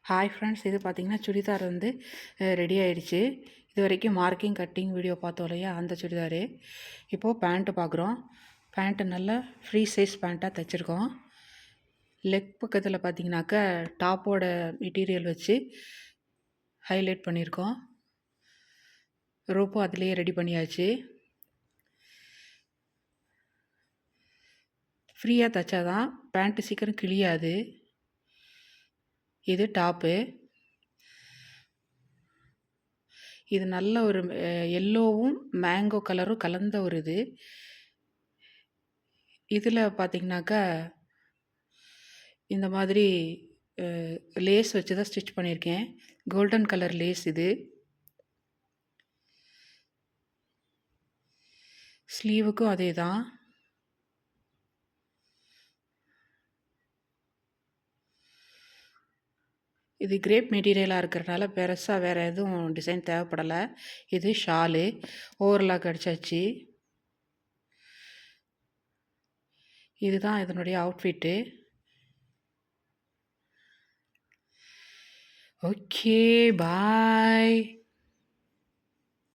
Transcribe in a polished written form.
Hi friends, இது பார்த்திங்கன்னா சுடிதார் வந்து ரெடி ஆயிடுச்சு. இது வரைக்கும் மார்க்கிங் கட்டிங் வீடியோ பார்த்தோம் இல்லையா, அந்த சுடிதாரு. இப்போது பேண்ட்டு பார்க்குறோம். பேண்ட்டு நல்லா ஃப்ரீ சைஸ் பேண்ட்டாக தைச்சிருக்கோம். லெக் பக்கத்தில் பார்த்திங்கனாக்கா டாப்போட மெட்டீரியல் வச்சு ஹைலைட் பண்ணியிருக்கோம். ரோப்பும் அதிலேயே ரெடி பண்ணியாச்சு. ஃப்ரீயாக தைச்சாதான் பேண்ட்டு சீக்கிரம் கிழியாது. இது டாப்பு. இது நல்ல ஒரு எல்லோவும் மேங்கோ கலரும் கலந்த ஒரு இது. இதில் பார்த்திங்கனாக்கா இந்த மாதிரி லேஸ் வச்சு தான் ஸ்டிச் பண்ணியிருக்கேன். கோல்டன் கலர் லேஸ் இது. ஸ்லீவுக்கும் அதே தான். இது கிரேப் மெட்டீரியலாக இருக்கிறனால பெருசாக வேறு எதுவும் டிசைன் தேவைப்படலை. இது ஷாலு ஓவர்லாக் அடிச்சாச்சு. இதுதான் இதனுடைய அவுட்ஃபிட்டு. ஓகே, பாய்.